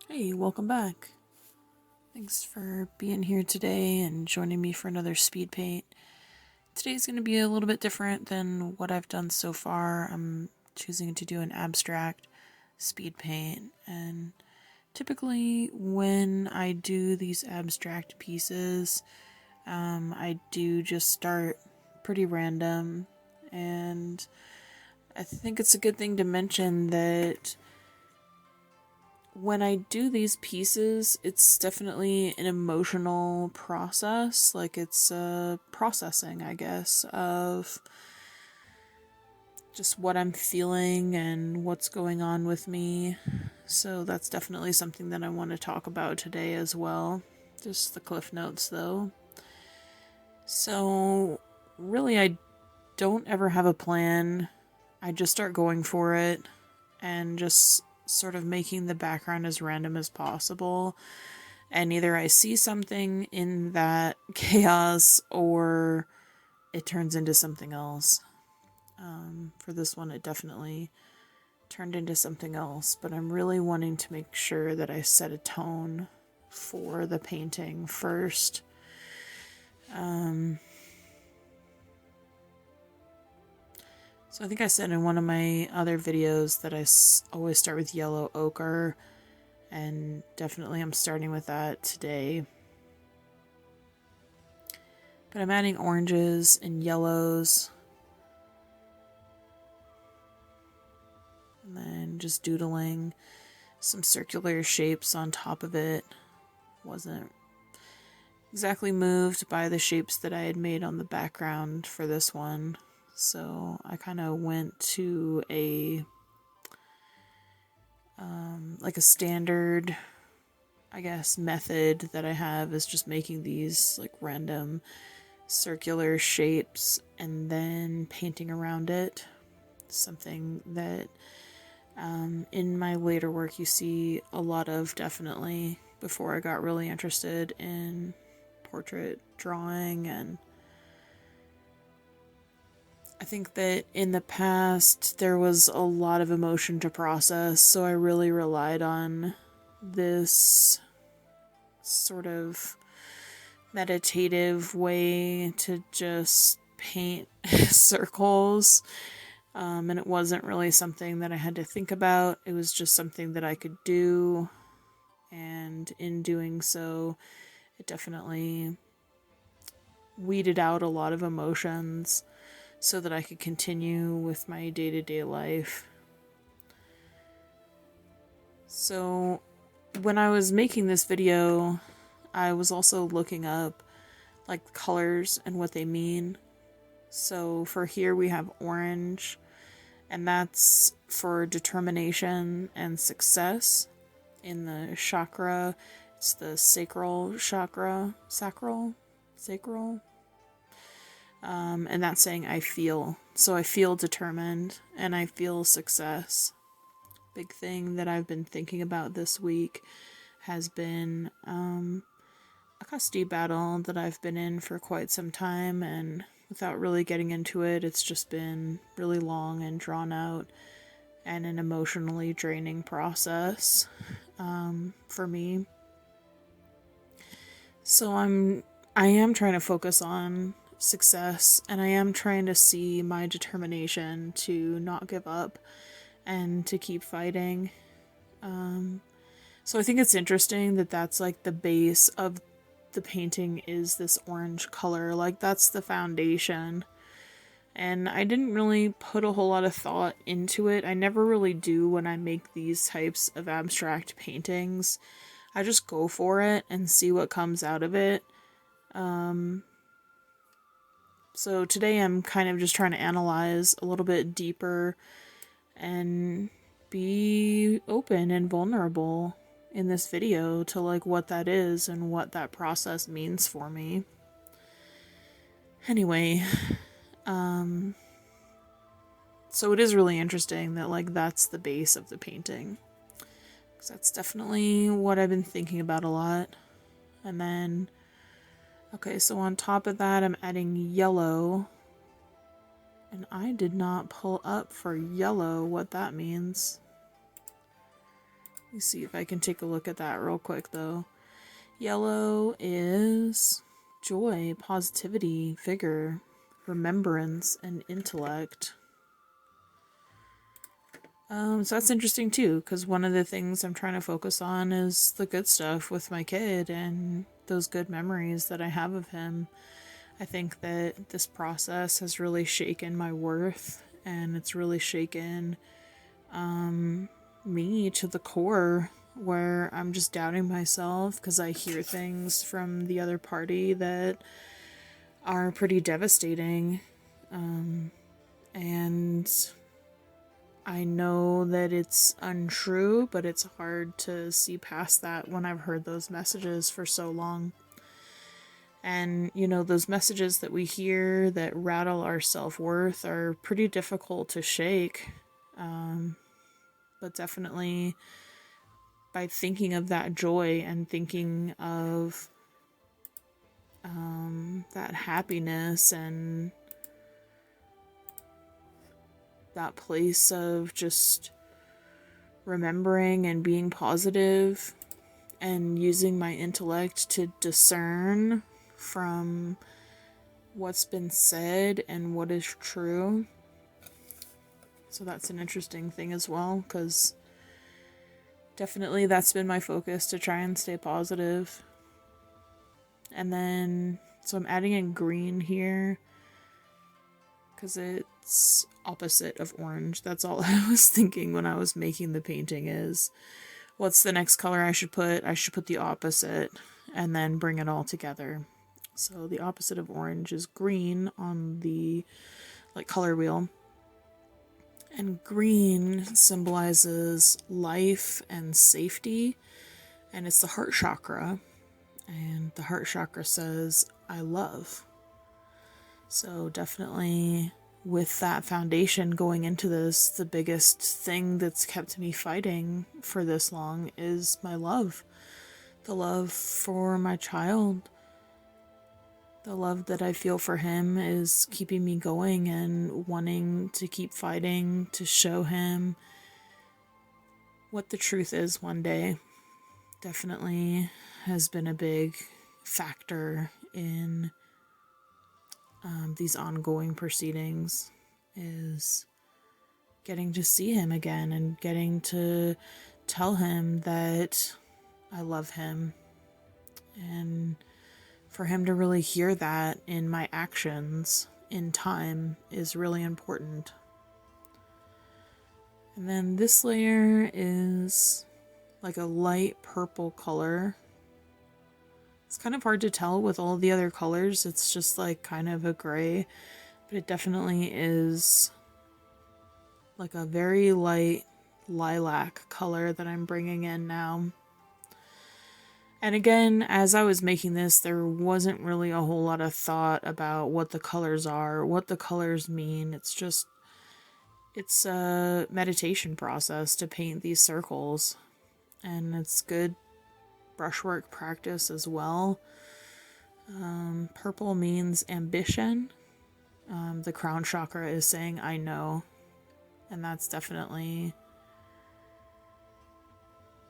Hey, welcome back. Thanks for being here today and joining me for another speed paint. Today's going to be a little bit different than what I've done so far. I'm choosing to do an abstract speed paint, and typically when I do these abstract pieces, I do just start pretty random, and I think it's a good thing to mention that when I do these pieces, it's definitely an emotional process. Like, it's a processing, I guess, of just what I'm feeling and what's going on with me. So that's definitely something that I want to talk about today as well. Just the cliff notes, though. So, really, I don't ever have a plan. I just start going for it and just sort of making the background as random as possible. And either I see something in that chaos or it turns into something else. For this one, it definitely turned into something else, but I'm really wanting to make sure that I set a tone for the painting first. So I think I said in one of my other videos that I always start with yellow ochre, and definitely I'm starting with that today. But I'm adding oranges and yellows, and then just doodling some circular shapes on top of it. Wasn't exactly moved by the shapes that I had made on the background for this one, so I kind of went to a like a standard, I guess, method that I have is just making these like random circular shapes and then painting around it. Something that in my later work you see a lot of, definitely, before I got really interested in portrait drawing. And I think that in the past there was a lot of emotion to process, so I really relied on this sort of meditative way to just paint circles. And it wasn't really something that I had to think about. It was just something that I could do. And in doing so, it definitely weeded out a lot of emotions so that I could continue with my day-to-day life. So when I was making this video, I was also looking up like colors and what they mean. So for here we have orange, and that's for determination and success. In the chakra, it's the sacral chakra, sacral. And that's saying I feel. So I feel determined and I feel success. Big thing that I've been thinking about this week has been a custody battle that I've been in for quite some time, and without really getting into it, it's just been really long and drawn out and an emotionally draining process for me. So I am trying to focus on success, and I am trying to see my determination to not give up and to keep fighting. So I think it's interesting that that's like the base of the painting is this orange color. Like, that's the foundation. And I didn't really put a whole lot of thought into it. I never really do when I make these types of abstract paintings. I just go for it and see what comes out of it. So today I'm kind of just trying to analyze a little bit deeper and be open and vulnerable in this video to like what that is and what that process means for me. Anyway, so it is really interesting that like that's the base of the painting, because that's definitely what I've been thinking about a lot. And then, okay, so on top of that I'm adding yellow, and I did not pull up for yellow what that means. me see if I can take a look at that real quick, though. Yellow is joy, positivity, vigor, remembrance, and intellect. So that's interesting too, because one of the things I'm trying to focus on is the good stuff with my kid and those good memories that I have of him. I think that this process has really shaken my worth, and it's really shaken me to the core, where I'm just doubting myself because I hear things from the other party that are pretty devastating. And I know that it's untrue, but it's hard to see past that when I've heard those messages for so long. And, you know, those messages that we hear that rattle our self-worth are pretty difficult to shake. But definitely by thinking of that joy and thinking of that happiness and that place of just remembering and being positive and using my intellect to discern from what's been said and what is true. So that's an interesting thing as well, because definitely that's been my focus, to try and stay positive. And then, so I'm adding in green here because it's opposite of orange. That's all I was thinking when I was making the painting is, what's the next color I should put? I should put the opposite and then bring it all together. So the opposite of orange is green on the color wheel. And green symbolizes life and safety, and it's the heart chakra. And the heart chakra says, I love. So definitely with that foundation going into this, the biggest thing that's kept me fighting for this long is my love. The love for my child. The love that I feel for him is keeping me going and wanting to keep fighting to show him what the truth is one day. Definitely has been a big factor in these ongoing proceedings, is getting to see him again and getting to tell him that I love him, and for him to really hear that in my actions in time is really important. And then this layer is like a light purple color. It's kind of hard to tell with all the other colors. It's just like kind of a gray, but it definitely is like a very light lilac color that I'm bringing in now. And again, as I was making this, there wasn't really a whole lot of thought about what the colors are, what the colors mean. It's a meditation process to paint these circles, and it's good brushwork practice as well. Purple means ambition. The crown chakra is saying, I know. And that's definitely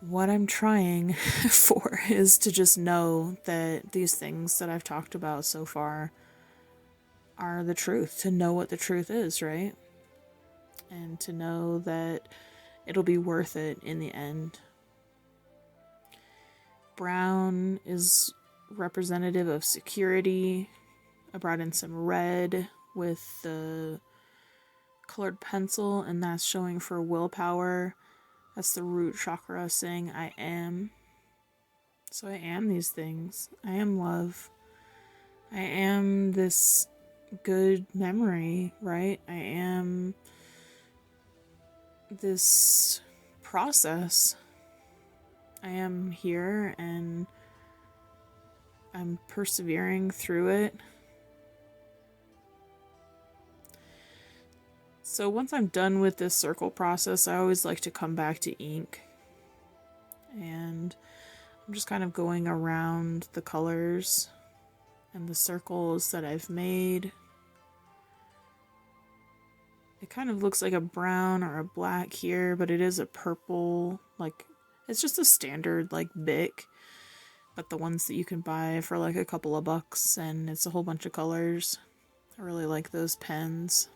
what I'm trying for, is to just know that these things that I've talked about so far are the truth, to know what the truth is, right? And to know that it'll be worth it in the end. Brown is representative of security. I brought in some red with the colored pencil, and that's showing for willpower. That's the root chakra saying I am. So I am these things. I am love. I am this good memory, right? I am this process. I am here and I'm persevering through it. So once I'm done with this circle process, I always like to come back to ink. And I'm just kind of going around the colors and the circles that I've made. It kind of looks like a brown or a black here, but it is a purple, like It's just a standard, like, Bic, but the ones that you can buy for, like, a couple of bucks, and it's a whole bunch of colors. I really like those pens.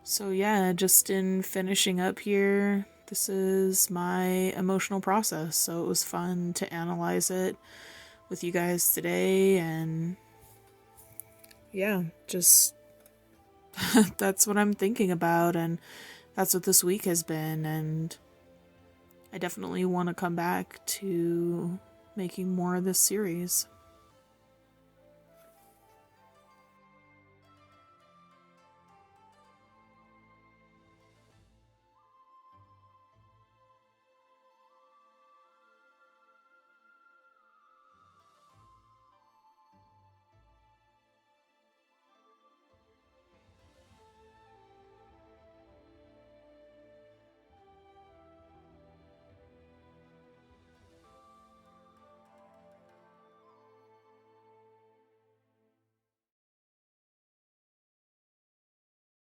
So yeah, just in finishing up here, this is my emotional process, so it was fun to analyze it with you guys today, and yeah, just that's what I'm thinking about, and that's what this week has been, and I definitely want to come back to making more of this series.